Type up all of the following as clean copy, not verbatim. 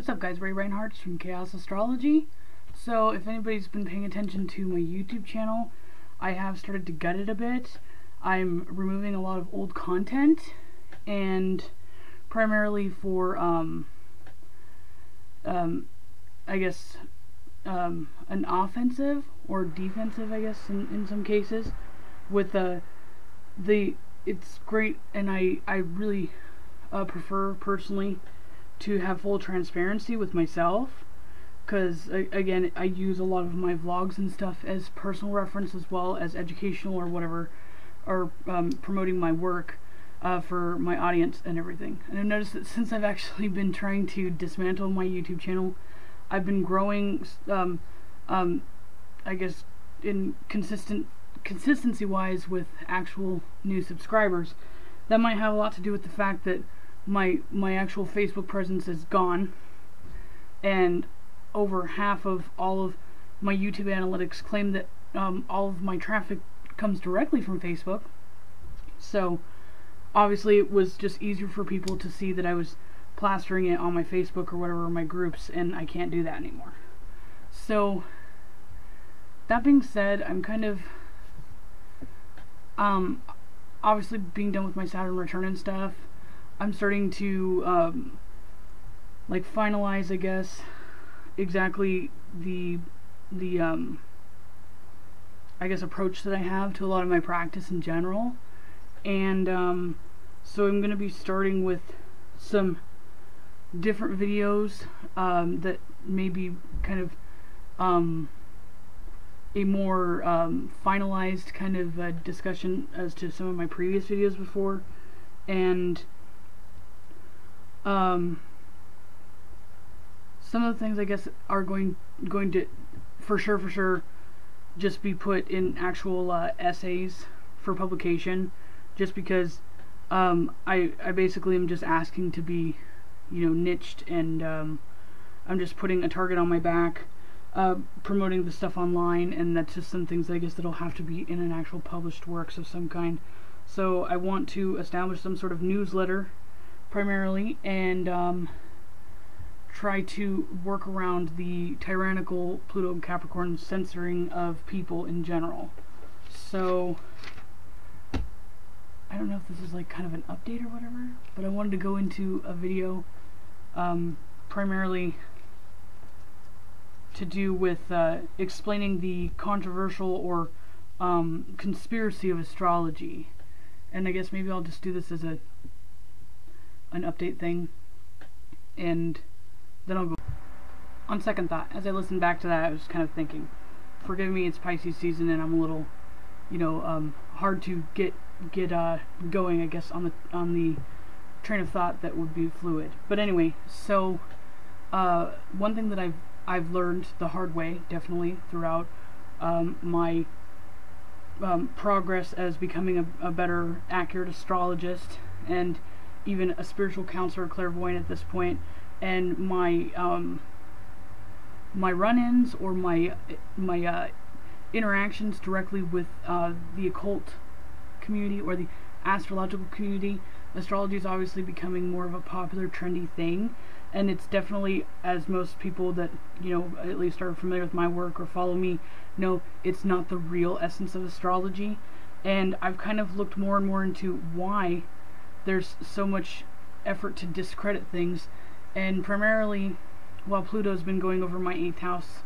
What's up guys, Ray Reinhardt's from Chaos Astrology. So if anybody's been paying attention to my YouTube channel, I have started to gut it a bit. I'm removing a lot of old content, and primarily for I guess an offensive or defensive, I guess, in some cases. With it's great, and I really prefer personally to have full transparency with myself, because again, I use a lot of my vlogs and stuff as personal reference as well as educational or whatever, or promoting my work for my audience and everything. And I've noticed that since I've actually been trying to dismantle my YouTube channel, I've been growing I guess in consistency wise with actual new subscribers. That might have a lot to do with the fact that my actual Facebook presence is gone, and over half of all of my YouTube analytics claim that all of my traffic comes directly from Facebook. So obviously it was just easier for people to see that I was plastering it on my Facebook or whatever, my groups, and I can't do that anymore. So that being said, I'm kind of obviously being done with my Saturn return and stuff. I'm starting to like finalize, I guess, exactly the I guess approach that I have to a lot of my practice in general. And so I'm going to be starting with some different videos that may be kind of a more finalized kind of discussion as to some of my previous videos before, and some of the things I guess are going to for sure just be put in actual essays for publication, just because I basically am just asking to be, you know, niched, and I'm just putting a target on my back, promoting the stuff online, and that's just some things I guess that'll have to be in an actual published works of some kind. So I want to establish some sort of newsletter primarily, and try to work around the tyrannical Pluto and Capricorn censoring of people in general. So I don't know if this is like kind of an update or whatever, but I wanted to go into a video primarily to do with explaining the controversial or conspiracy of astrology. And I guess maybe I'll just do this as an update thing, and then I'll go. On second thought, as I listened back to that, I was kind of thinking, forgive me, it's Pisces season and I'm a little, you know, hard to get going, I guess, on the train of thought that would be fluid. But anyway, so one thing that I've learned the hard way, definitely throughout my progress as becoming a better, accurate astrologist, and even a spiritual counselor, clairvoyant at this point, and my my run-ins or my interactions directly with the occult community or the astrological community. Astrology is obviously becoming more of a popular, trendy thing, and it's definitely, as most people that, you know, at least are familiar with my work or follow me know, it's not the real essence of astrology. And I've kind of looked more and more into why there's so much effort to discredit things, and primarily while Pluto's been going over my 8th house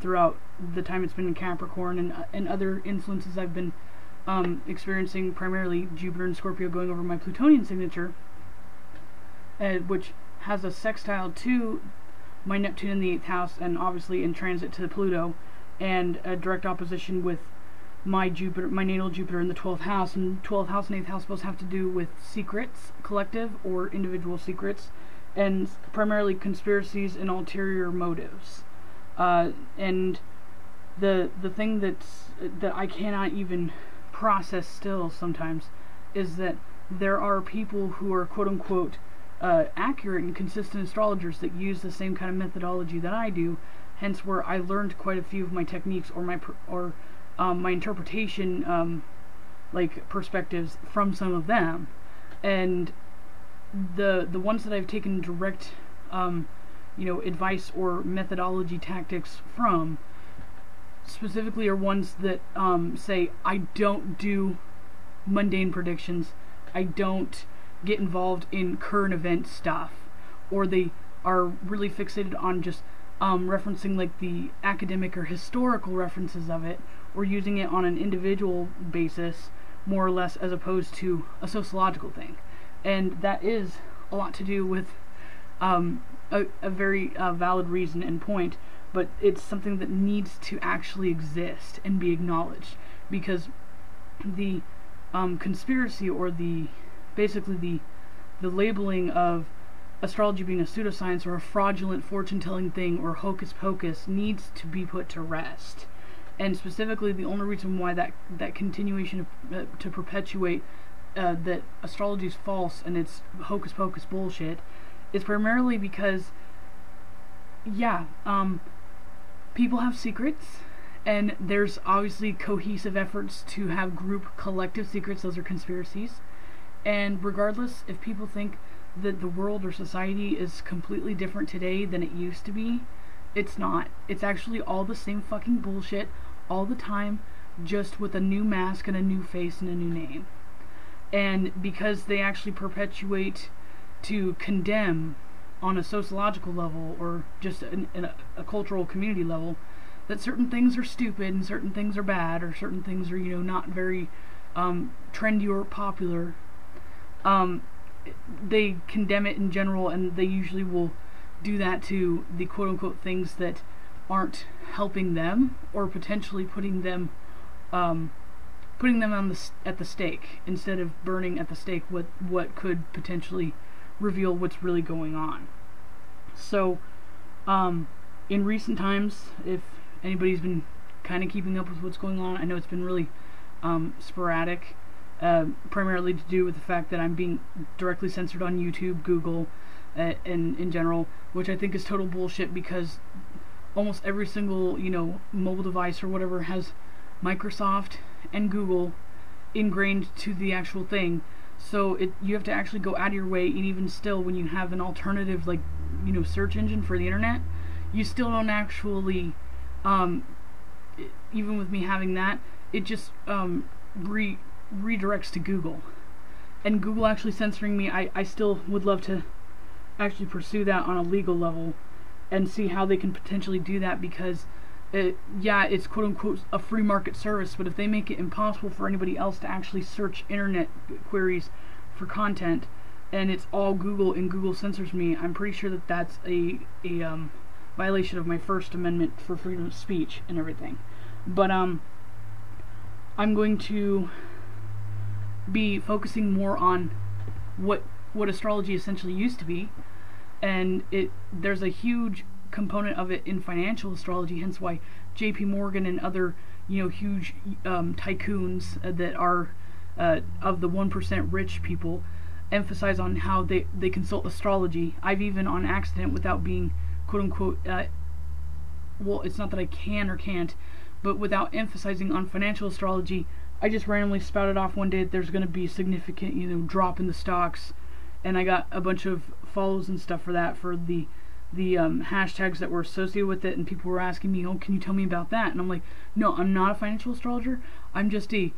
throughout the time it's been in Capricorn, and other influences I've been experiencing, primarily Jupiter and Scorpio going over my Plutonian signature, which has a sextile to my Neptune in the 8th house, and obviously in transit to Pluto, and a direct opposition with my Jupiter, my natal Jupiter in the 12th house. And 12th house and 8th house both have to do with secrets, collective or individual secrets, and primarily conspiracies and ulterior motives. And the thing that I cannot even process still sometimes is that there are people who are quote-unquote accurate and consistent astrologers that use the same kind of methodology that I do, hence where I learned quite a few of my techniques or my interpretation like perspectives from some of them. And the ones that I've taken direct advice or methodology tactics from specifically are ones that say, I don't do mundane predictions, I don't get involved in current event stuff, or they are really fixated on just referencing like the academic or historical references of it, or using it on an individual basis more or less, as opposed to a sociological thing. And that is a lot to do with a very valid reason and point, but it's something that needs to actually exist and be acknowledged, because the conspiracy, or basically the labeling of astrology being a pseudoscience or a fraudulent fortune-telling thing or hocus pocus needs to be put to rest. And specifically, the only reason why that continuation of, to perpetuate that astrology is false and it's hocus pocus bullshit is primarily because, people have secrets, and there's obviously cohesive efforts to have group collective secrets. Those are conspiracies. And regardless if people think that the world or society is completely different today than it used to be, it's not. It's actually all the same fucking bullshit all the time, just with a new mask and a new face and a new name. And because they actually perpetuate to condemn on a sociological level, or just in a cultural community level, that certain things are stupid and certain things are bad, or certain things are not very trendy or popular, they condemn it in general, and they usually will do that to the quote-unquote things that aren't helping them, or potentially putting them on at the stake, instead of burning at the stake what could potentially reveal what's really going on. So in recent times, if anybody's been kind of keeping up with what's going on, I know it's been really sporadic, primarily to do with the fact that I'm being directly censored on YouTube, Google, and in general, which I think is total bullshit, because almost every single mobile device or whatever has Microsoft and Google ingrained to the actual thing. So you have to actually go out of your way, and even still, when you have an alternative like search engine for the internet, you still don't actually, even with me having that, it just redirects to Google. And Google actually censoring me, I still would love to actually pursue that on a legal level and see how they can potentially do that, because it's quote-unquote a free market service, but if they make it impossible for anybody else to actually search internet queries for content, and it's all Google, and Google censors me, I'm pretty sure that that's a violation of my First Amendment for freedom of speech and everything. But I'm going to be focusing more on what astrology essentially used to be, and there's a huge component of it in financial astrology, hence why J.P. Morgan and other huge tycoons that are of the 1% rich people emphasize on how they consult astrology. I've even on accident, without being quote-unquote well, it's not that I can or can't, but without emphasizing on financial astrology, I just randomly spouted off one day that there's going to be a significant drop in the stocks, and I got a bunch of follows and stuff for that, for the hashtags that were associated with it, and people were asking me, can you tell me about that? And I'm like, no, I'm not a financial astrologer. I'm just a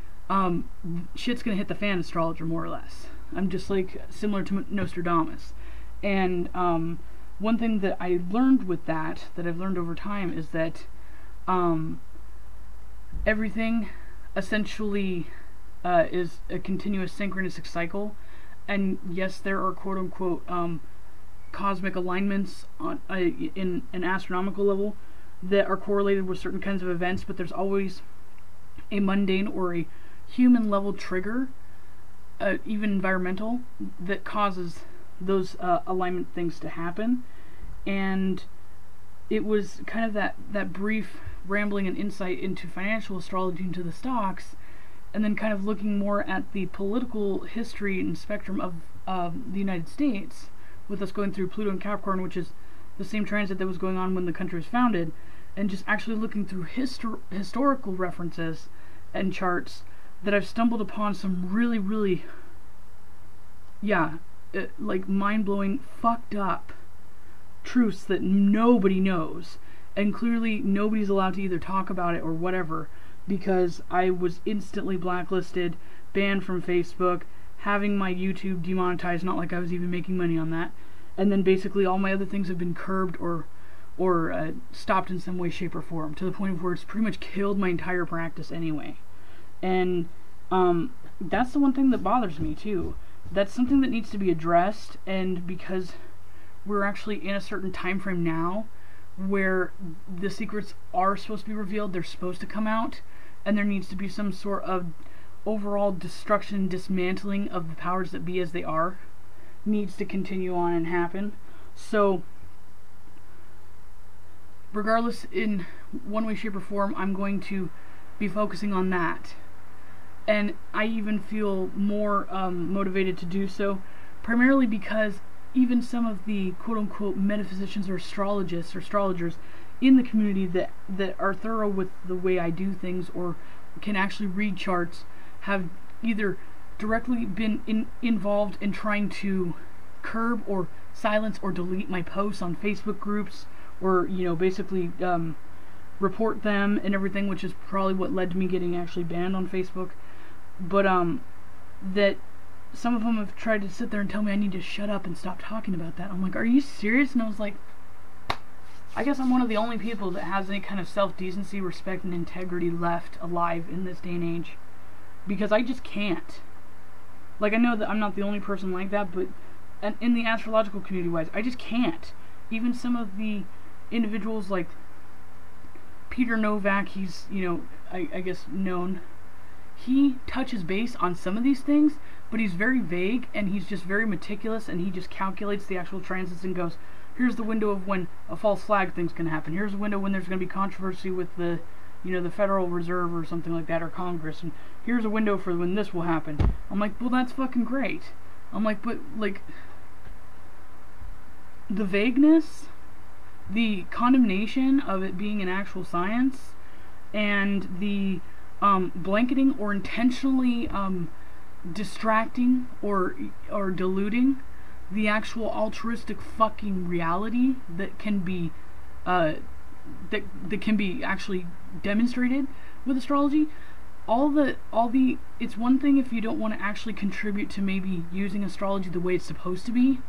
shit's gonna hit the fan astrologer, more or less. I'm just like similar to Nostradamus. And one thing that I learned with that I've learned over time, is that everything essentially is a continuous synchronistic cycle. And yes, there are quote-unquote cosmic alignments on in an astronomical level that are correlated with certain kinds of events, but there's always a mundane or a human level trigger, even environmental, that causes those alignment things to happen. And it was kind of that brief rambling and insight into financial astrology, into the stocks, and then kind of looking more at the political history and spectrum of the United States, with us going through Pluto and Capricorn, which is the same transit that was going on when the country was founded, and just actually looking through historical references and charts, that I've stumbled upon some really, really, like mind-blowing, fucked up truths that nobody knows, and clearly nobody's allowed to either talk about it or whatever, because I was instantly blacklisted, banned from Facebook, having my YouTube demonetized, not like I was even making money on that, and then basically all my other things have been curbed or stopped in some way, shape, or form, to the point of where it's pretty much killed my entire practice anyway. And that's the one thing that bothers me too. That's something that needs to be addressed, and because we're actually in a certain time frame now where the secrets are supposed to be revealed, they're supposed to come out, and there needs to be some sort of overall destruction, dismantling of the powers that be as they are, needs to continue on and happen. So regardless, in one way, shape, or form, I'm going to be focusing on that. And I even feel more motivated to do so, primarily because even some of the quote-unquote metaphysicians or astrologists or astrologers in the community that are thorough with the way I do things or can actually read charts have either directly been involved in trying to curb or silence or delete my posts on Facebook groups, or basically report them and everything, which is probably what led to me getting actually banned on Facebook. But that some of them have tried to sit there and tell me I need to shut up and stop talking about that. I'm like, are you serious? And I was like, I guess I'm one of the only people that has any kind of self-decency, respect, and integrity left alive in this day and age, because I just can't. Like, I know that I'm not the only person like that, but in the astrological community-wise, I just can't. Even some of the individuals like Peter Novak, he's, I guess known, he touches base on some of these things, but he's very vague, and he's just very meticulous, and he just calculates the actual transits and goes, here's the window of when a false flag thing's going to happen, here's the window when there's going to be controversy with the Federal Reserve or something like that, or Congress, and here's a window for when this will happen. I'm like, well, that's fucking great. I'm like, but, like, the vagueness, the condemnation of it being an actual science, and the blanketing or intentionally distracting or diluting the actual altruistic fucking reality that can be that can be actually demonstrated with astrology. It's one thing if you don't want to actually contribute to maybe using astrology the way it's supposed to be,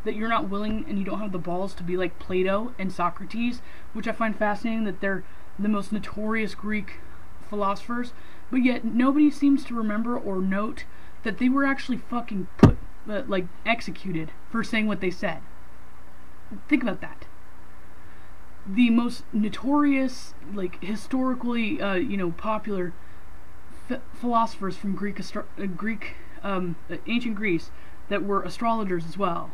that you're not willing and you don't have the balls to be like Plato and Socrates, which I find fascinating that they're the most notorious Greek philosophers, but yet nobody seems to remember or note that they were actually fucking executed for saying what they said. Think about that. The most notorious, historically, popular philosophers from ancient Greece that were astrologers as well,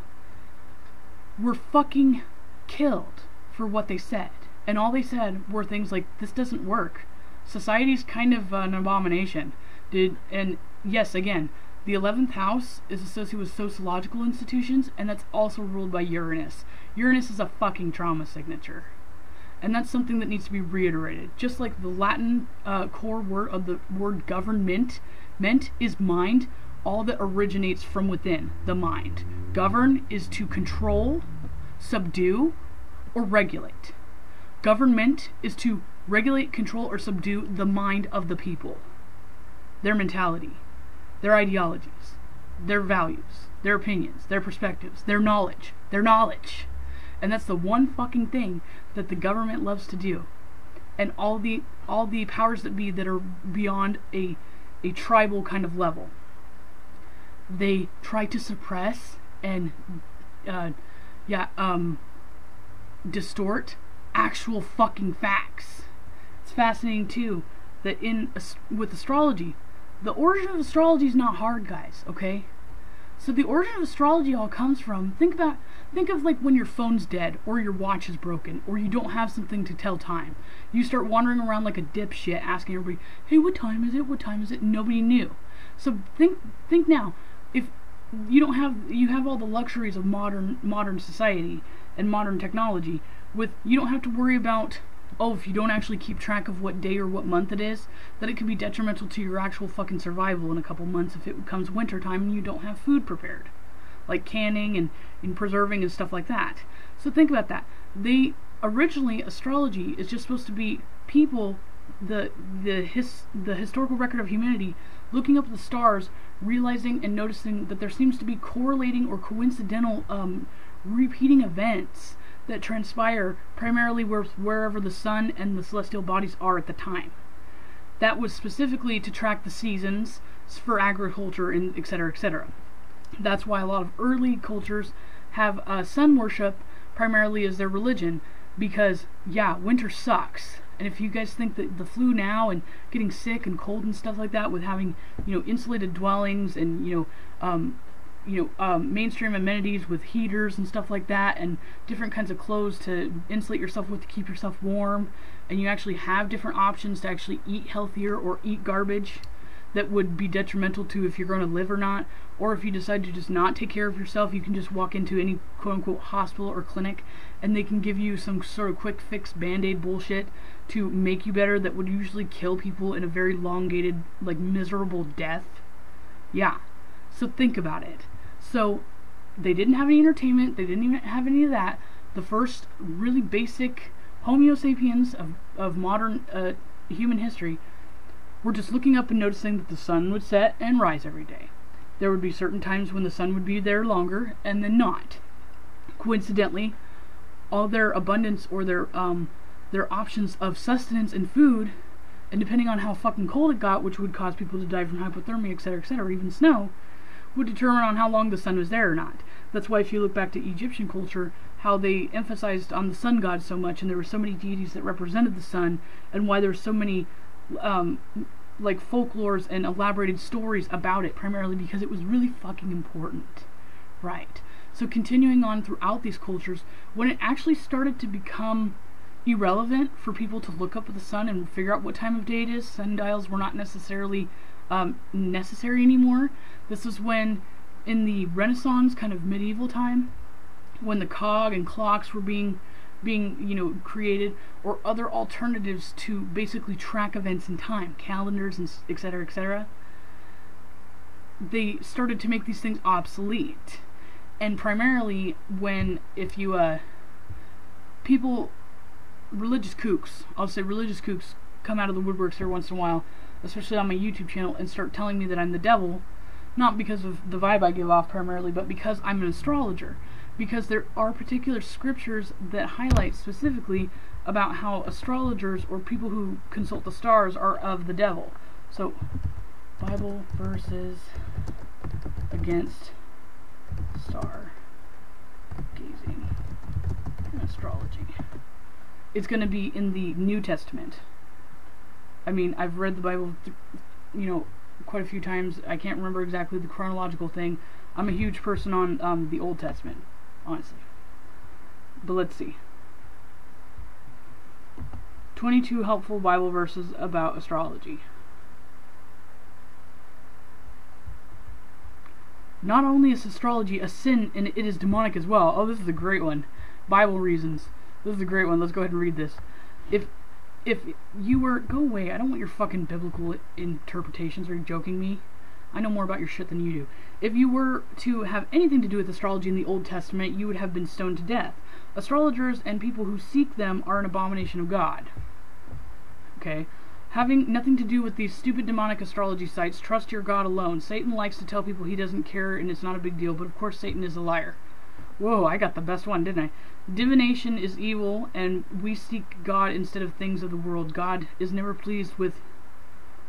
were fucking killed for what they said. And all they said were things like, this doesn't work. Society's kind of an abomination. And yes, again, the 11th house is associated with sociological institutions, and that's also ruled by Uranus. Uranus is a fucking trauma signature. And that's something that needs to be reiterated. Just like the Latin core word of the word government, ment is mind, all that originates from within, the mind. Govern is to control, subdue, or regulate. Government is to regulate, control, or subdue the mind of the people. Their mentality, their ideologies, their values, their opinions, their perspectives, their knowledge. And that's the one fucking thing that the government loves to do. And all the powers that be that are beyond a tribal kind of level, they try to suppress and distort actual fucking facts. It's fascinating too that with astrology, the origin of astrology is not hard, guys, okay? So the origin of astrology all comes from, think of like when your phone's dead, or your watch is broken, or you don't have something to tell time. You start wandering around like a dipshit asking everybody, hey, what time is it? What time is it? Nobody knew. So think now, if you have all the luxuries of modern society and modern technology, you don't have to worry about, if you don't actually keep track of what day or what month it is, that it could be detrimental to your actual fucking survival in a couple months if it becomes wintertime and you don't have food prepared. like canning and preserving and stuff like that. So think about that. Originally, astrology is just supposed to be people, the historical record of humanity, looking up at the stars, realizing and noticing that there seems to be correlating or coincidental repeating events that transpire primarily wherever the sun and the celestial bodies are at the time. That was specifically to track the seasons for agriculture and etc., etc. That's why a lot of early cultures have sun worship primarily as their religion, because yeah, winter sucks. And if you guys think that the flu now and getting sick and cold and stuff like that, with having insulated dwellings and mainstream amenities with heaters and stuff like that, and different kinds of clothes to insulate yourself with to keep yourself warm, and you actually have different options to actually eat healthier or eat garbage that would be detrimental to if you're going to live or not, or if you decide to just not take care of yourself, you can just walk into any quote-unquote hospital or clinic and they can give you some sort of quick fix band-aid bullshit to make you better that would usually kill people in a very elongated, like, miserable death. Yeah, so think about it. So they didn't have any entertainment, they didn't even have any of that. The first really basic Homo sapiens of modern human history were just looking up and noticing that the sun would set and rise every day. There would be certain times when the sun would be there longer and then not. Coincidentally, all their abundance or their options of sustenance and food, and depending on how fucking cold it got, which would cause people to die from hypothermia, etc., even snow, would determine on how long the sun was there or not. That's why if you look back to Egyptian culture, how they emphasized on the sun god so much, and there were so many deities that represented the sun, and why there were so many like folklores and elaborated stories about it, primarily because it was really fucking important. Right. So continuing on throughout these cultures, when it actually started to become irrelevant for people to look up at the sun and figure out what time of day it is, sundials were not necessarily necessary anymore. This is when, in the Renaissance, kind of medieval time, when the cog and clocks were being created, or other alternatives to basically track events in time, calendars and etc., they started to make these things obsolete. And primarily when, religious kooks, I'll say religious kooks, come out of the woodworks every once in a while, especially on my YouTube channel, and start telling me that I'm the devil, not because of the vibe I give off primarily, but because I'm an astrologer. Because there are particular scriptures that highlight specifically about how astrologers, or people who consult the stars, are of the devil. So, Bible verses against star gazing and astrology. It's going to be in the New Testament. I mean, I've read the Bible, quite a few times. I can't remember exactly the chronological thing. I'm a huge person on the Old Testament, honestly. But let's see. 22 helpful Bible verses about astrology. Not only is astrology a sin, and it is demonic as well. Oh, this is a great one. Bible reasons. This is a great one. Let's go ahead and read this. If you were... Go away. I don't want your fucking biblical interpretations. Are you joking me? I know more about your shit than you do. If you were to have anything to do with astrology in the Old Testament, you would have been stoned to death. Astrologers and people who seek them are an abomination of God. Okay? Having nothing to do with these stupid demonic astrology sites, trust your God alone. Satan likes to tell people he doesn't care and it's not a big deal, but of course Satan is a liar. Whoa, I got the best one, didn't I? Divination is evil, and we seek God instead of things of the world. God is never pleased with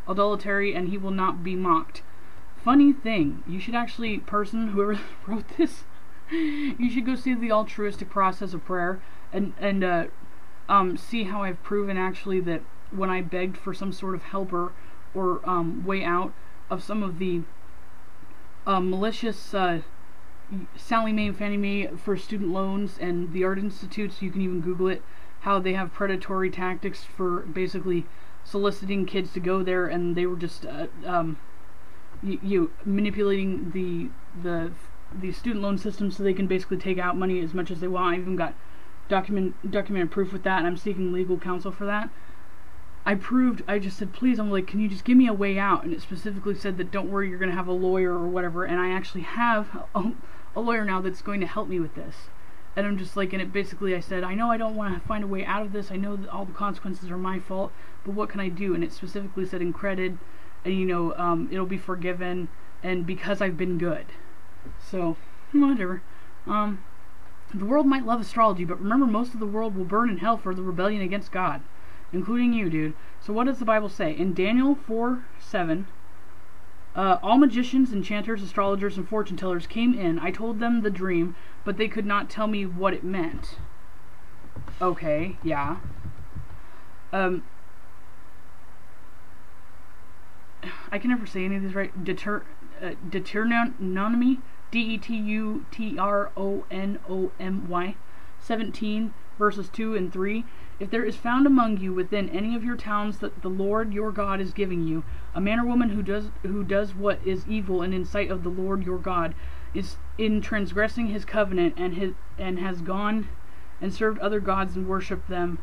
idolatry, and he will not be mocked. Funny thing, you should actually, whoever wrote this, you should go see the altruistic process of prayer, and see how I've proven actually that when I begged for some sort of helper or way out of some of the malicious Sally Mae and Fannie Mae for student loans and the art institutes, you can even Google it, how they have predatory tactics for basically soliciting kids to go there, and they were just manipulating the student loan system so they can basically take out money as much as they want. I even got documented proof with that, and I'm seeking legal counsel for that. I just said, please, I'm like, can you just give me a way out? And it specifically said that don't worry, you're going to have a lawyer or whatever, and I actually have a lawyer now that's going to help me with this. And I'm just like, and it basically, I said, I know I don't want to find a way out of this. I know that all the consequences are my fault, but what can I do? And it specifically said incredited, and you know, it'll be forgiven, and because I've been good. So, whatever. The world might love astrology, but remember, most of the world will burn in hell for the rebellion against God, including you, dude. So what does the Bible say? In Daniel 4:7, all magicians, enchanters, astrologers, and fortune tellers came in. I told them the dream, but they could not tell me what it meant. Okay, yeah. I can never say any of these right. Deuteronomy, Detutronomy, 17, verses 2 and 3. If there is found among you within any of your towns that the Lord your God is giving you, a man or woman who does what is evil and in sight of the Lord your God, is in transgressing his covenant, and has gone and served other gods and worshipped them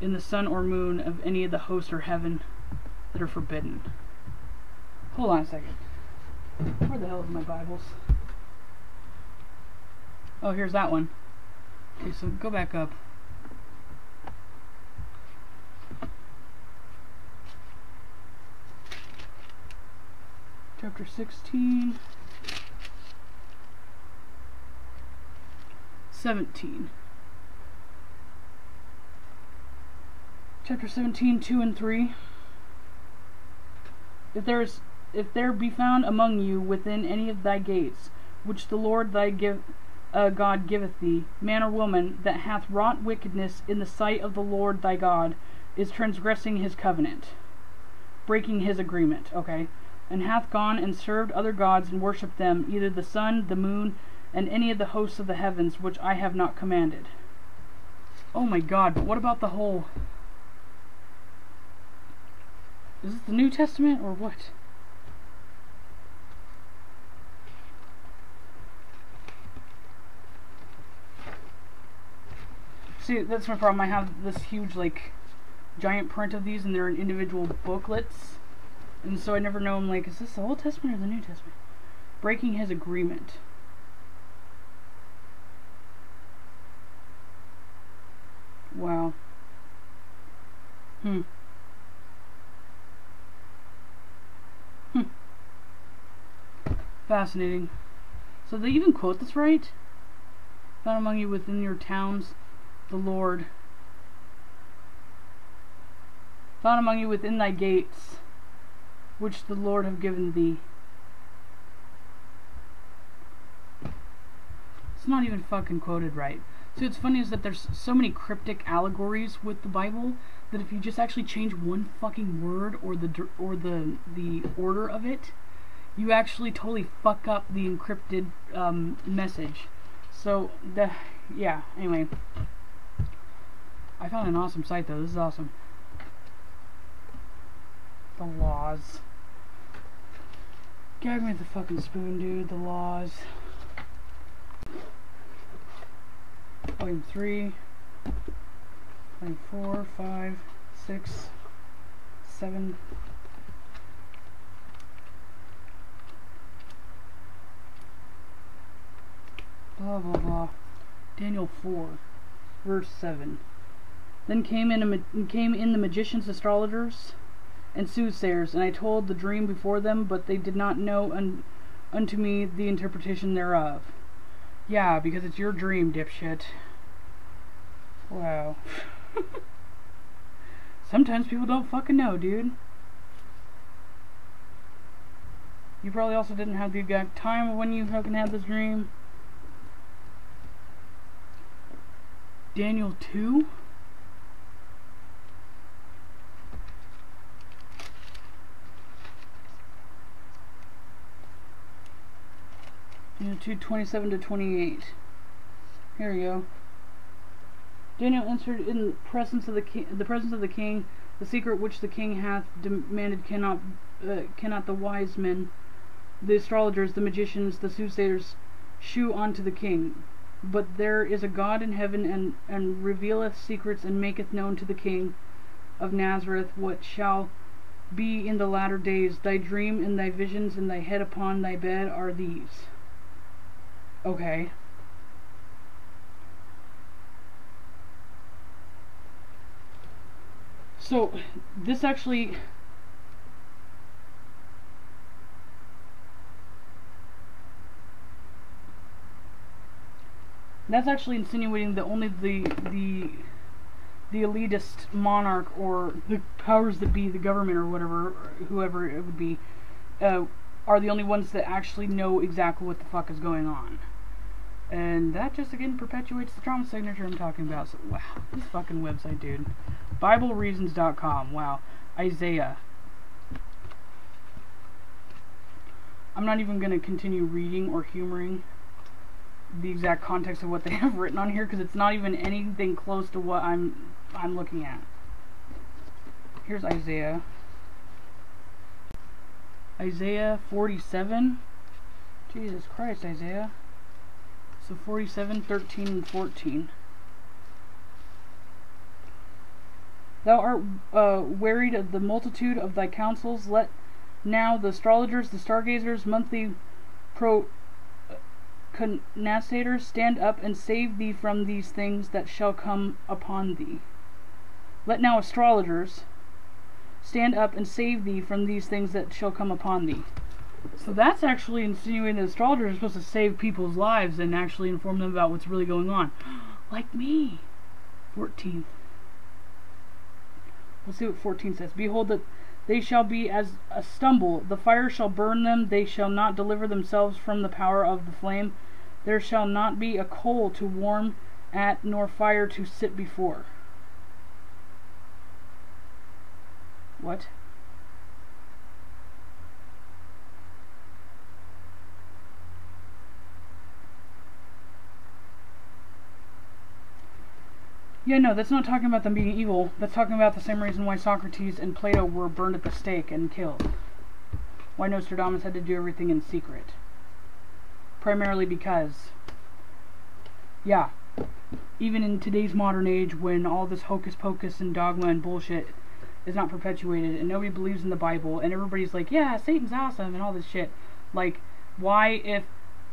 in the sun or moon of any of the hosts or heaven that are forbidden. Hold on a second. Where the hell is my Bibles? Oh, here's that one. Okay, so go back up. Chapter 16. 17. Chapter 17, 2 and 3. If there be found among you within any of thy gates, which the Lord thy God giveth thee, man or woman that hath wrought wickedness in the sight of the Lord thy God, is transgressing his covenant, breaking his agreement, okay, and hath gone and served other gods and worshipped them, either the sun, the moon, and any of the hosts of the heavens, which I have not commanded. Oh my God, but what about the whole... Is this the New Testament, or what? See, that's my problem. I have this huge, like, giant print of these, and they're in individual booklets. And so I never know, I'm like, is this the Old Testament or the New Testament? Breaking his agreement. Wow. Fascinating. So they even quote this right? Found among you within your towns, the Lord. Found among you within thy gates, which the Lord have given thee. It's not even fucking quoted right. So what's funny is that there's so many cryptic allegories with the Bible that if you just actually change one fucking word or the order of it, you actually totally fuck up the encrypted message. So yeah. Anyway, I found an awesome site though. This is awesome. The laws. Gag me with the fucking spoon, dude. The laws. Volume 3, volume 4, 5, 6, 7. Blah blah blah. Daniel 4, verse 7. Then came in the magicians, astrologers, and soothsayers, and I told the dream before them, but they did not know unto me the interpretation thereof. Yeah, because it's your dream, dipshit. Wow. Sometimes people don't fucking know, dude. You probably also didn't have the exact time of when you fucking had this dream. Daniel 2? Daniel 2, 27 to 28. Here we go. Daniel answered, in the presence of the king, the secret which the king hath demanded cannot the wise men, the astrologers, the magicians, the soothsayers shew unto the king. But there is a God in heaven, and revealeth secrets, and maketh known to the king of Nazareth what shall be in the latter days. Thy dream and thy visions and thy head upon thy bed are these. Okay. So, this actually... That's actually insinuating that only the elitist monarch or the powers that be, the government or whatever, whoever it would be, are the only ones that actually know exactly what the fuck is going on. And that just again perpetuates the trauma signature I'm talking about. So, wow, this fucking website, dude. BibleReasons.com. Wow. Isaiah. I'm not even going to continue reading or humoring the exact context of what they have written on here, because it's not even anything close to what I'm looking at. Here's Isaiah. Isaiah 47. Jesus Christ, Isaiah. So 47, 13, and 14. Thou art wearied of the multitude of thy counsels. Let now the astrologers, the stargazers, monthly prognosticators stand up and save thee from these things that shall come upon thee. Let now astrologers stand up and save thee from these things that shall come upon thee. So that's actually insinuating that astrologers are supposed to save people's lives and actually inform them about what's really going on. Like me. 14. Let's see what 14 says. Behold, that they shall be as a stubble. The fire shall burn them. They shall not deliver themselves from the power of the flame. There shall not be a coal to warm at, nor fire to sit before. What? Yeah, no, that's not talking about them being evil. That's talking about the same reason why Socrates and Plato were burned at the stake and killed. Why Nostradamus had to do everything in secret. Primarily because, yeah, even in today's modern age when all this hocus pocus and dogma and bullshit is not perpetuated and nobody believes in the Bible and everybody's like, yeah, Satan's awesome and all this shit. Like, why,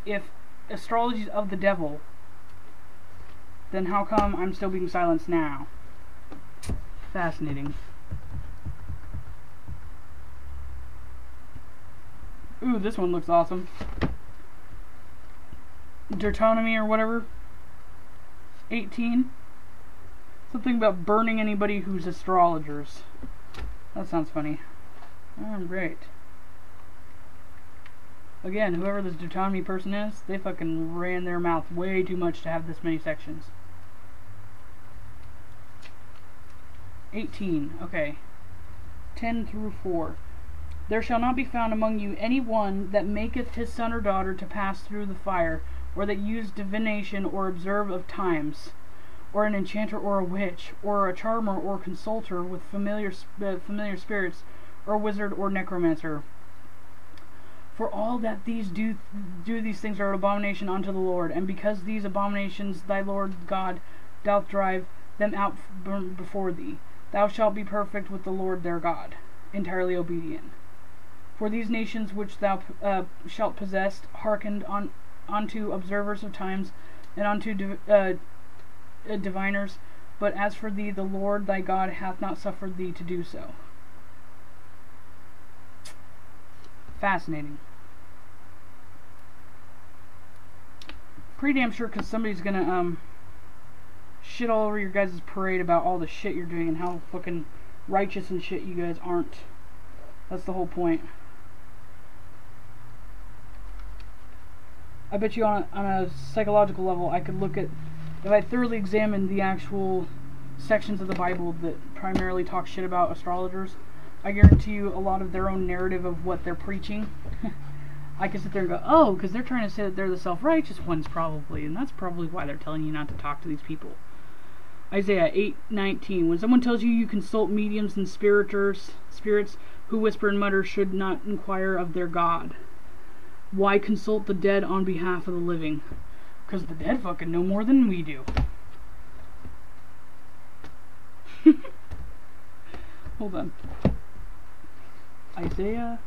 if astrology's of the devil, then how come I'm still being silenced now? Fascinating. Ooh, this one looks awesome. Deuteronomy or whatever. 18. Something about burning anybody who's astrologers. That sounds funny. Oh, great. Again, whoever this Deuteronomy person is, they fucking ran their mouth way too much to have this many sections. 18. Okay. 10 through 4. There shall not be found among you any one that maketh his son or daughter to pass through the fire, or that use divination or observe of times, or an enchanter or a witch, or a charmer or consulter with familiar spirits, or wizard or necromancer. For all that these do these things are an abomination unto the Lord, and because these abominations thy Lord God doth drive them out before thee, thou shalt be perfect with the Lord their God, entirely obedient. For these nations which thou shalt possess hearkened unto observers of times, and unto diviners, but as for thee, the Lord thy God hath not suffered thee to do so. Fascinating. Pretty damn sure, because somebody's gonna shit all over your guys' parade about all the shit you're doing and how fucking righteous and shit you guys aren't. That's the whole point. I bet you on a psychological level, I could look at, if I thoroughly examined the actual sections of the Bible that primarily talk shit about astrologers, I guarantee you a lot of their own narrative of what they're preaching, I can sit there and go, oh, because they're trying to say that they're the self-righteous ones probably, and that's probably why they're telling you not to talk to these people. Isaiah 8:19. When someone tells you you consult mediums and spirits who whisper and mutter should not inquire of their God. Why consult the dead on behalf of the living? Because the dead fucking know more than we do. Hold on. Isaiah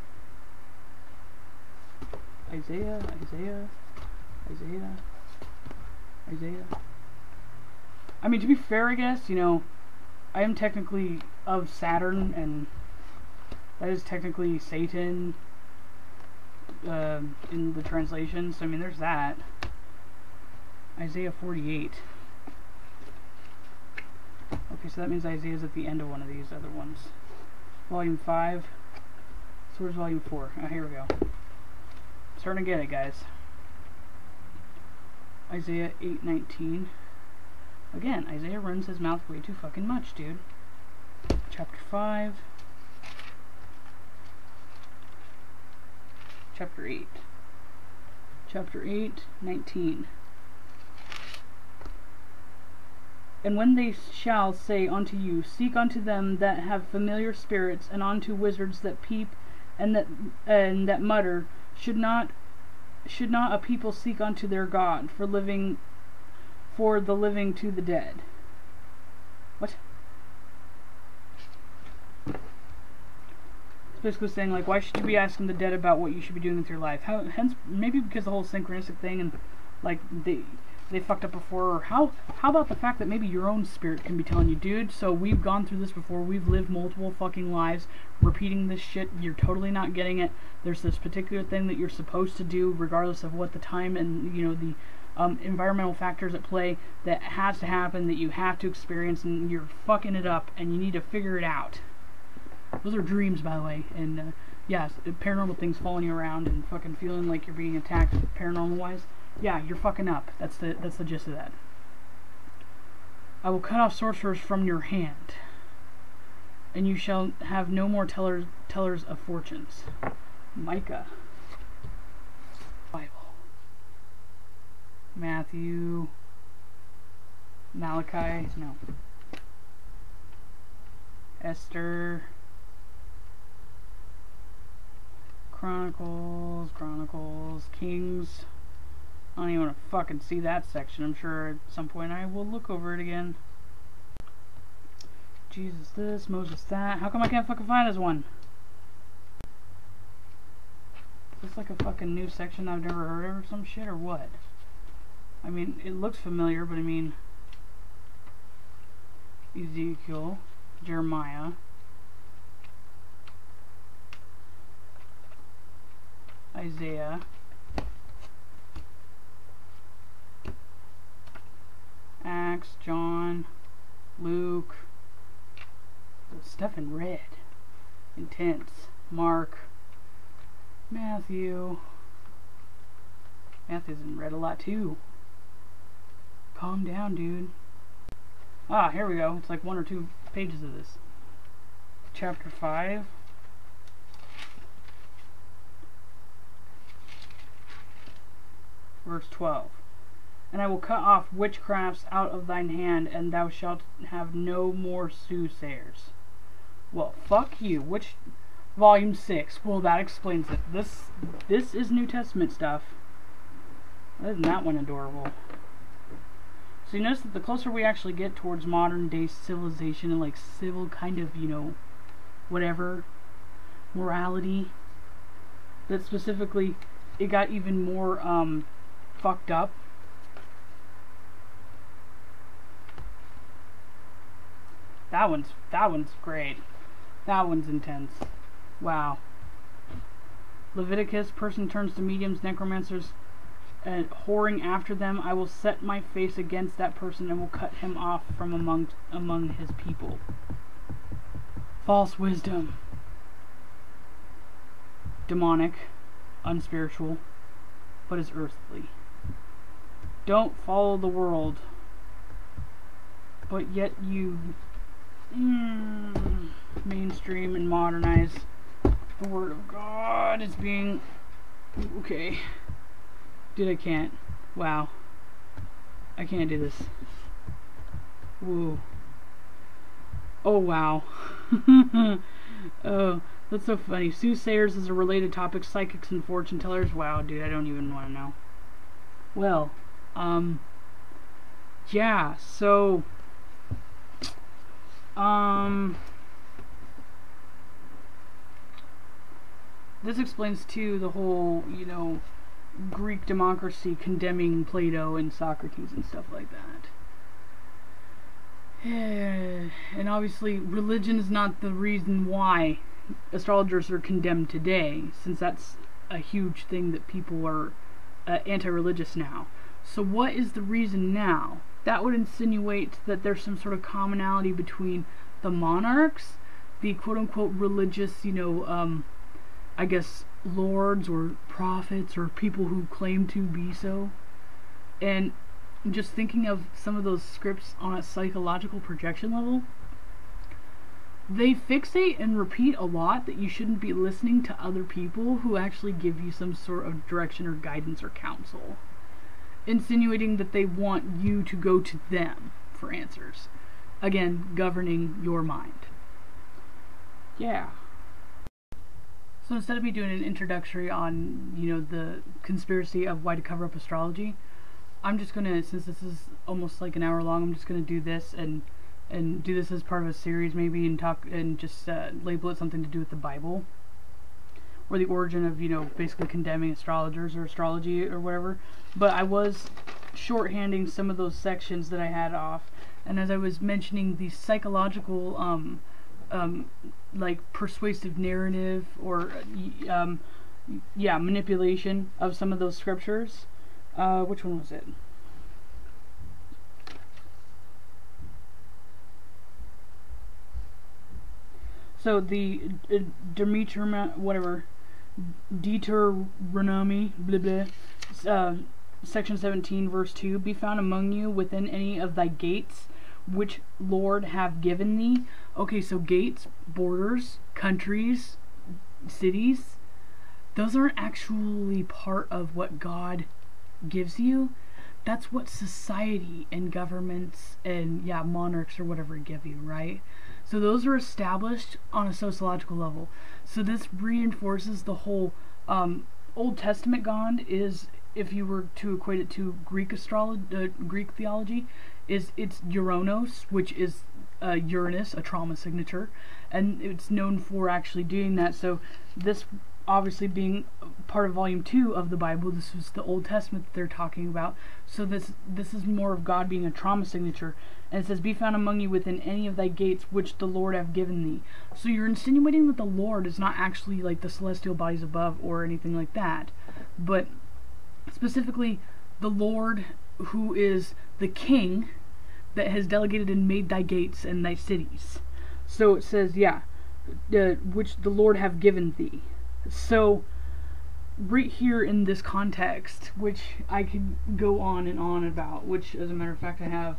Isaiah. I mean, to be fair, I guess, you know, I am technically of Saturn, and that is technically Satan in the translation, so I mean, there's that. Isaiah 48. Okay, so that means Isaiah's at the end of one of these other ones. Volume 5. So where's Volume 4? Oh, here we go. Starting to get it, guys. Isaiah 8:19. Again, Isaiah runs his mouth way too fucking much, dude. Chapter 5. Chapter 8. Chapter 8:19. And when they shall say unto you, seek unto them that have familiar spirits, and unto wizards that peep, and that mutter, should not a people seek unto their God for the living to the dead? What? It's basically saying, like, why should you be asking the dead about what you should be doing with your life? Hence, maybe because the whole synchronistic thing, and like they fucked up before, or how about the fact that maybe your own spirit can be telling you, dude, so we've gone through this before, we've lived multiple fucking lives repeating this shit, you're totally not getting it, there's this particular thing that you're supposed to do regardless of what the time and, you know, the environmental factors at play, that has to happen, that you have to experience, and you're fucking it up and you need to figure it out. Those are dreams, by the way, and yes, paranormal things following you around and fucking feeling like you're being attacked paranormal wise. Yeah, you're fucking up. That's the gist of that. I will cut off sorcerers from your hand, and you shall have no more tellers of fortunes. Micah. Bible. Matthew. Malachi. No. Esther. Chronicles. Kings. I don't even want to fucking see that section. I'm sure at some point I will look over it again. Jesus this, Moses that. How come I can't fucking find this one? Is this like a fucking new section I've never heard of or some shit, or what? I mean, it looks familiar, but I mean... Ezekiel. Jeremiah. Isaiah. Acts, John, Luke, stuff in red, intense, Mark, Matthew's in red a lot too. Calm down, dude. Ah, here we go. It's like 1 or 2 pages of this. Chapter 5. Verse 12. And I will cut off witchcrafts out of thine hand, and thou shalt have no more soothsayers. Well, fuck you. Which volume 6? Well, that explains it. This is New Testament stuff. Isn't that one adorable? So you notice that the closer we actually get towards modern day civilization and like civil kind of, you know, whatever morality, that specifically it got even more fucked up. That one's great. That one's intense. Wow. Leviticus, person turns to mediums, necromancers, and whoring after them. I will set my face against that person and will cut him off from among his people. False wisdom. Demonic, unspiritual, but is earthly. Don't follow the world, but yet you mainstream and modernize the Word of God is being... Okay. Dude, I can't. Wow. I can't do this. Whoa. Oh, wow. Oh, that's so funny. Soothsayers is a related topic. Psychics and fortune tellers. Wow, dude, I don't even want to know. Well, yeah, so... this explains too the whole, you know, Greek democracy condemning Plato and Socrates and stuff like that. And obviously religion is not the reason why astrologers are condemned today, since that's a huge thing that people are anti-religious now. So what is the reason now? That would insinuate that there's some sort of commonality between the monarchs, the quote-unquote religious, I guess, lords or prophets or people who claim to be so. And just thinking of some of those scripts on a psychological projection level, they fixate and repeat a lot that you shouldn't be listening to other people who actually give you some sort of direction or guidance or counsel, insinuating that they want you to go to them for answers. Again, governing your mind. Yeah. So instead of me doing an introductory on, the conspiracy of why to cover up astrology, I'm just gonna, since this is almost like an hour long, I'm just gonna do this and do this as part of a series maybe, and talk and just label it something to do with the Bible, or the origin of, basically condemning astrologers or astrology or whatever. But I was shorthanding some of those sections that I had off, and as I was mentioning the psychological like persuasive narrative or manipulation of some of those scriptures. Which one was it? So the Deuteronomy, blah blah, section 17, verse 2, be found among you within any of thy gates, which Lord have given thee. Okay, so gates, borders, countries, cities, those aren't actually part of what God gives you. That's what society and governments and monarchs or whatever give you, right? So those are established on a sociological level. So this reinforces the whole Old Testament God is, if you were to equate it to Greek theology, it's Uranus, which is Uranus, a trauma signature, and it's known for actually doing that. So this obviously being part of volume 2 of the Bible, this was the Old Testament that they're talking about. So this is more of God being a trauma signature. And it says, be found among you within any of thy gates which the Lord have given thee. So you're insinuating that the Lord is not actually like the celestial bodies above or anything like that, but specifically the Lord who is the king that has delegated and made thy gates and thy cities. So it says, which the Lord have given thee. So right here in this context, which I could go on and on about, which as a matter of fact I have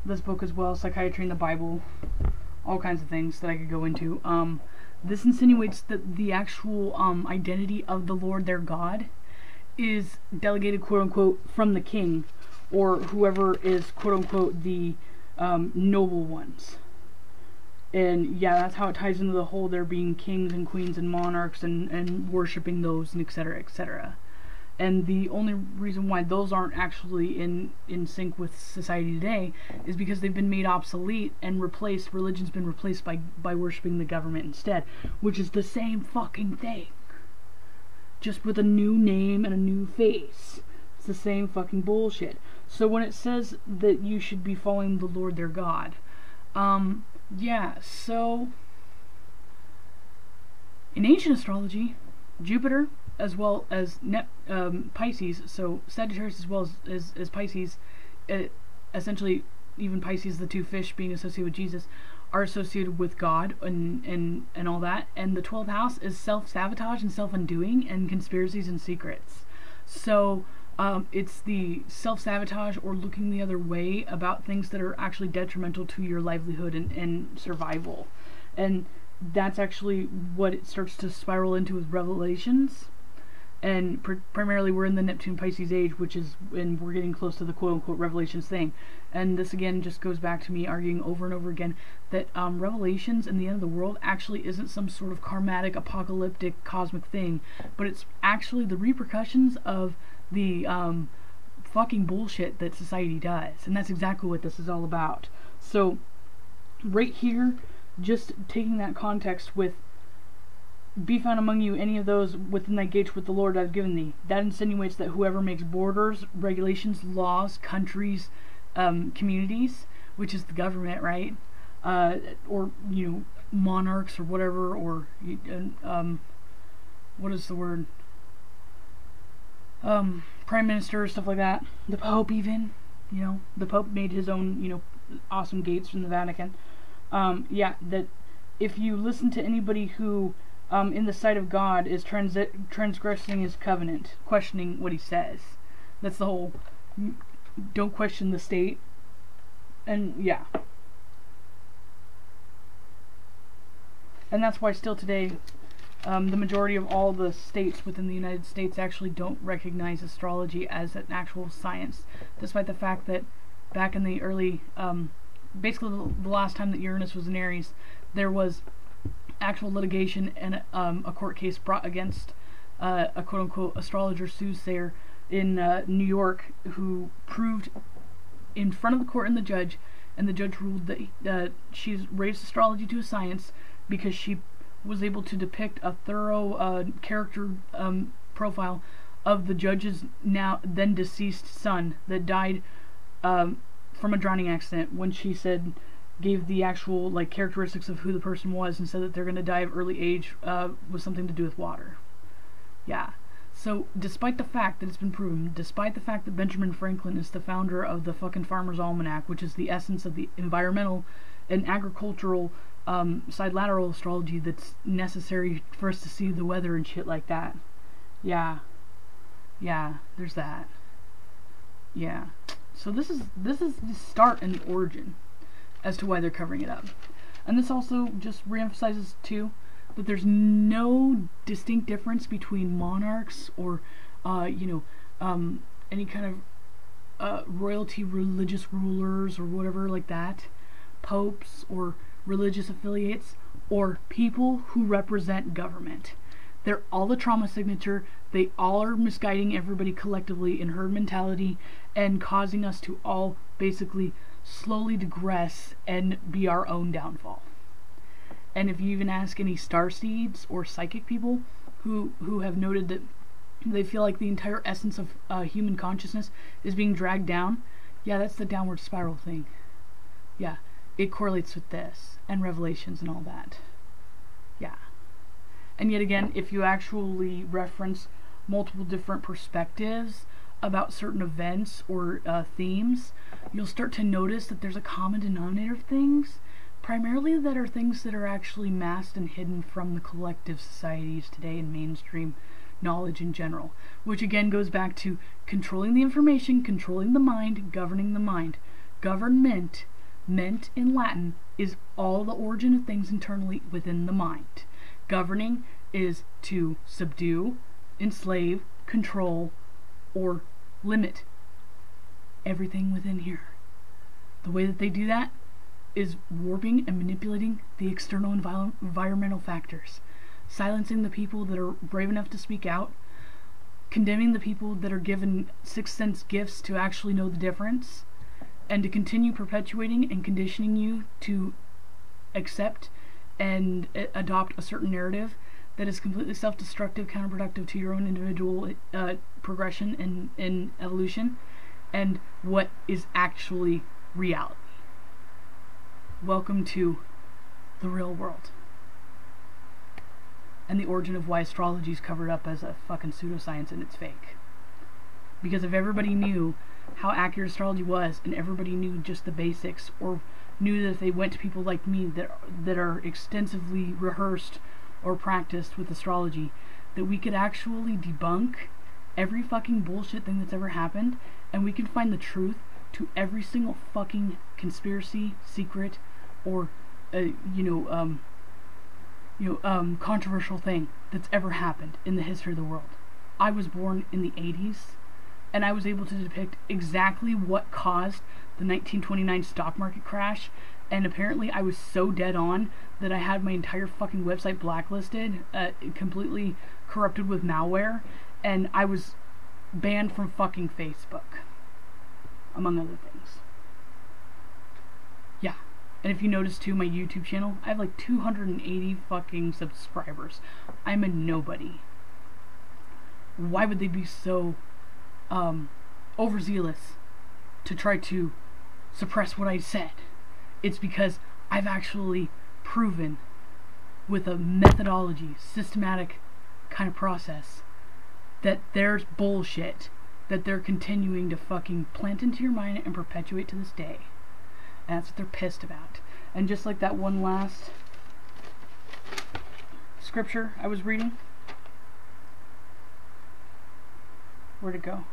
this book as well, Psychiatry in the Bible, all kinds of things that I could go into. This insinuates that the actual identity of the Lord their God is delegated, quote unquote, from the king, or whoever is, quote unquote, the noble ones. And that's how it ties into the whole there being kings and queens and monarchs and worshipping those and etc., etc. And the only reason why those aren't actually in sync with society today is because they've been made obsolete and replaced. Religion's been replaced by worshipping the government instead, which is the same fucking thing, just with a new name and a new face. It's the same fucking bullshit. So when it says that you should be following the Lord their God, so in ancient astrology, Jupiter as well as Pisces, so Sagittarius as well as Pisces, essentially even Pisces, the two fish being associated with Jesus, are associated with God and all that. And the 12th house is self-sabotage and self-undoing and conspiracies and secrets. So it's the self-sabotage or looking the other way about things that are actually detrimental to your livelihood and survival. And that's actually what it starts to spiral into with Revelations. And primarily we're in the Neptune Pisces age, and we're getting close to the quote-unquote Revelations thing. And this again just goes back to me arguing over and over again that Revelations and the end of the world actually isn't some sort of karmatic, apocalyptic, cosmic thing, but it's actually the repercussions of the fucking bullshit that society does. And that's exactly what this is all about. So right here, just taking that context with be found among you any of those within thy gates with the Lord I've given thee. That insinuates that whoever makes borders, regulations, laws, countries, communities, which is the government, right? Or, you know, monarchs or whatever, or, what is the word? Prime minister, stuff like that. The Pope even, you know, the Pope made his own, you know, awesome gates from the Vatican. Yeah, that if you listen to anybody who, in the sight of God, is transgressing his covenant, questioning what he says. That's the whole, don't question the state. And, yeah. And that's why still today, the majority of all the states within the United States actually don't recognize astrology as an actual science, despite the fact that back in the early, basically the last time that Uranus was in Aries, there was actual litigation and a court case brought against a quote-unquote astrologer soothsayer in New York, who proved in front of the court and the judge ruled that she's raised astrology to a science because she was able to depict a thorough character profile of the judge's then deceased son that died from a drowning accident, when she gave the actual like characteristics of who the person was and said that they're going to die of early age with something to do with water. Yeah. So, despite the fact that it's been proven, despite the fact that Benjamin Franklin is the founder of the fucking Farmer's Almanac, which is the essence of the environmental and agricultural side-lateral astrology that's necessary for us to see the weather and shit like that. Yeah. Yeah, there's that. Yeah. So this is the start and the origin as to why they're covering it up. And this also just reemphasizes, too, that there's no distinct difference between monarchs or, you know, any kind of royalty, religious rulers or whatever like that, popes or religious affiliates, or people who represent government. They're all a trauma signature. They all are misguiding everybody collectively in herd mentality and causing us to all basically slowly digress and be our own downfall. And if you even ask any starseeds or psychic people who have noted that they feel like the entire essence of human consciousness is being dragged down, yeah, that's the downward spiral thing. Yeah, it correlates with this and Revelations and all that. Yeah. And yet again, if you actually reference multiple different perspectives about certain events or themes, you'll start to notice that there's a common denominator of things, primarily that are things that are actually masked and hidden from the collective societies today and mainstream knowledge in general, which again goes back to controlling the information, controlling the mind, governing the mind. Government, meant in Latin, is all the origin of things internally within the mind. Governing is to subdue, enslave, control, or limit everything within here. The way that they do that is warping and manipulating the external environmental factors, silencing the people that are brave enough to speak out, condemning the people that are given sixth sense gifts to actually know the difference, and to continue perpetuating and conditioning you to accept and adopt a certain narrative that is completely self-destructive, counterproductive to your own individual progression and evolution, and what is actually reality. Welcome to the real world. And the origin of why astrology is covered up as a fucking pseudoscience and it's fake. Because if everybody knew how accurate astrology was, and everybody knew just the basics, or knew that if they went to people like me that are extensively rehearsed or practiced with astrology, that we could actually debunk every fucking bullshit thing that's ever happened, and we can find the truth to every single fucking conspiracy, secret, or controversial thing that's ever happened in the history of the world. I was born in the 80s, and I was able to depict exactly what caused the 1929 stock market crash, and apparently I was so dead on that I had my entire fucking website blacklisted, completely corrupted with malware, and I was banned from fucking Facebook, among other things. Yeah. And if you notice too, my YouTube channel, I have like 280 fucking subscribers. I'm a nobody. Why would they be so overzealous to try to suppress what I said? It's because I've actually proven with a methodology, systematic kind of process, that there's bullshit that they're continuing to fucking plant into your mind and perpetuate to this day. And that's what they're pissed about. And just like that one last scripture I was reading, where'd it go?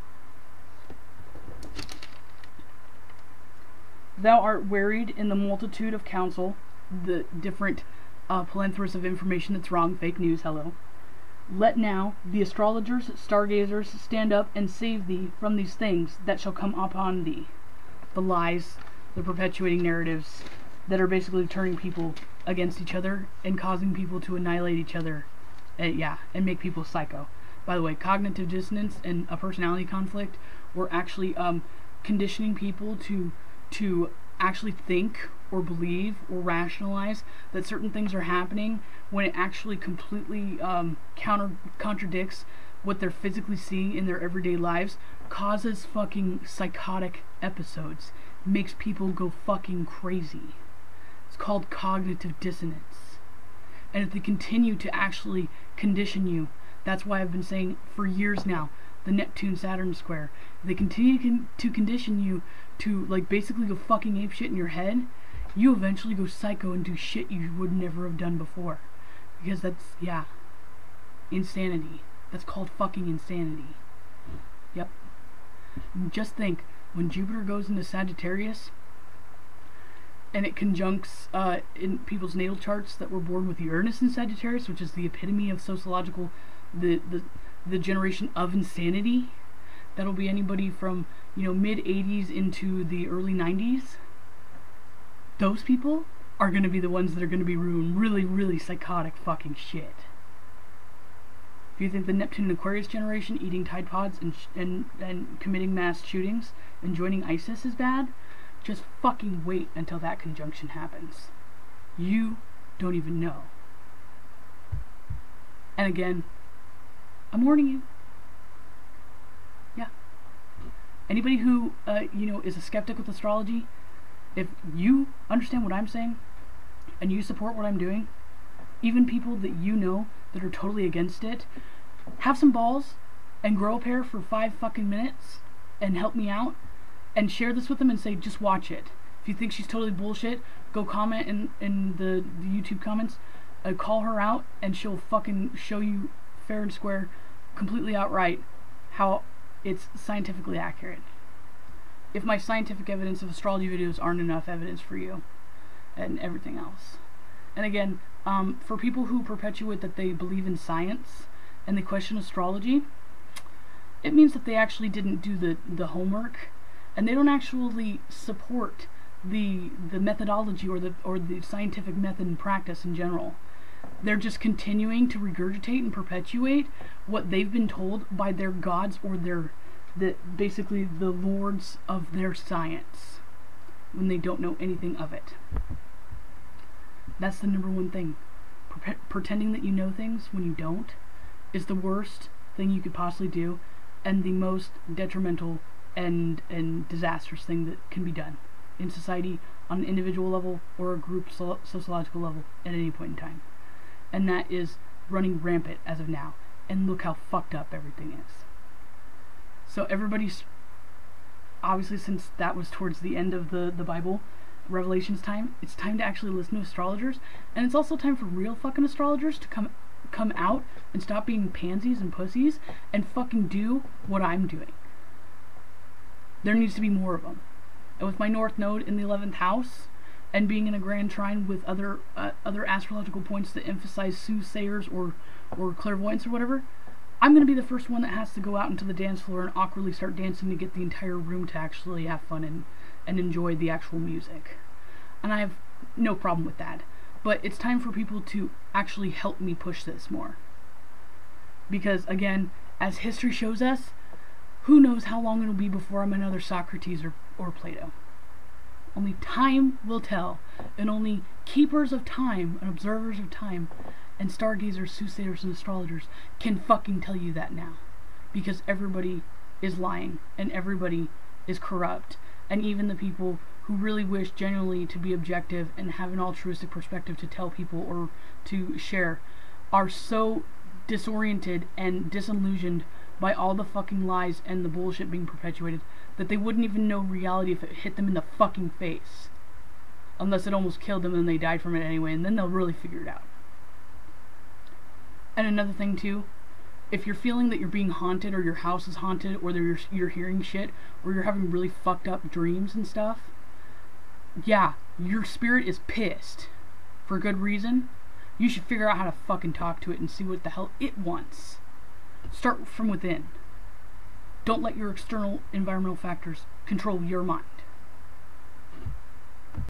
Thou art wearied in the multitude of counsel, the different plenthorous of information that's wrong, fake news, hello. Let now the astrologers, stargazers, stand up and save thee from these things that shall come upon thee. The lies, the perpetuating narratives that are basically turning people against each other and causing people to annihilate each other, and make people psycho. By the way, cognitive dissonance and a personality conflict were actually conditioning people to actually think or believe or rationalize that certain things are happening when it actually completely contradicts what they're physically seeing in their everyday lives, causes fucking psychotic episodes, makes people go fucking crazy. It's called cognitive dissonance. And if they continue to actually condition you, that's why I've been saying for years now, the Neptune-Saturn square, if they continue to condition you to like basically go fucking apeshit in your head, you eventually go psycho and do shit you would never have done before. Because that's, insanity. That's called fucking insanity. Yep. Just think, when Jupiter goes into Sagittarius, and it conjuncts in people's natal charts that were born with Uranus in Sagittarius, which is the epitome of sociological, the generation of insanity. That'll be anybody from, mid 80s into the early 90s. Those people are going to be the ones that are going to be ruined really, really psychotic fucking shit. If you think the Neptune and Aquarius generation eating Tide Pods and committing mass shootings and joining ISIS is bad, just fucking wait until that conjunction happens. You don't even know. And again, I'm warning you. Yeah. Anybody who, is a skeptic with astrology, if you understand what I'm saying, and you support what I'm doing, even people that you know that are totally against it, have some balls and grow a pair for 5 fucking minutes and help me out and share this with them and say, just watch it. If you think she's totally bullshit, go comment in the YouTube comments, call her out, and she'll fucking show you fair and square, completely outright, how it's scientifically accurate. If my scientific evidence of astrology videos aren't enough evidence for you, and everything else. And again, for people who perpetuate that they believe in science and they question astrology, it means that they actually didn't do the homework, and they don't actually support the methodology or the scientific method and practice in general. They're just continuing to regurgitate and perpetuate what they've been told by their gods or basically the lords of their science, when they don't know anything of it. That's the number one thing. Pretending that you know things when you don't is the worst thing you could possibly do, and the most detrimental and disastrous thing that can be done in society on an individual level or a group sociological level at any point in time. And that is running rampant as of now. And look how fucked up everything is. So everybody's, obviously, since that was towards the end of the Bible, Revelation's time, it's time to actually listen to astrologers, and it's also time for real fucking astrologers to come out and stop being pansies and pussies and fucking do what I'm doing. There needs to be more of them. And with my North Node in the 11th house, and being in a grand trine with other astrological points that emphasize soothsayers or clairvoyance or whatever, I'm going to be the first one that has to go out into the dance floor and awkwardly start dancing to get the entire room to actually have fun and enjoy the actual music. And I have no problem with that. But it's time for people to actually help me push this more. Because, again, as history shows us, who knows how long it'll be before I'm another Socrates or Plato. Only time will tell. and only keepers of time and observers of time and stargazers, soothsayers, and astrologers can fucking tell you that now. Because everybody is lying, and everybody is corrupt, and even the people who really wish genuinely to be objective and have an altruistic perspective to tell people or to share are so disoriented and disillusioned by all the fucking lies and the bullshit being perpetuated that they wouldn't even know reality if it hit them in the fucking face. Unless it almost killed them and they died from it anyway, and then they'll really figure it out. And another thing too, if you're feeling that you're being haunted, or your house is haunted, or you're hearing shit, or you're having really fucked up dreams and stuff, yeah, your spirit is pissed. For good reason. You should figure out how to fucking talk to it and see what the hell it wants. Start from within. Don't let your external environmental factors control your mind.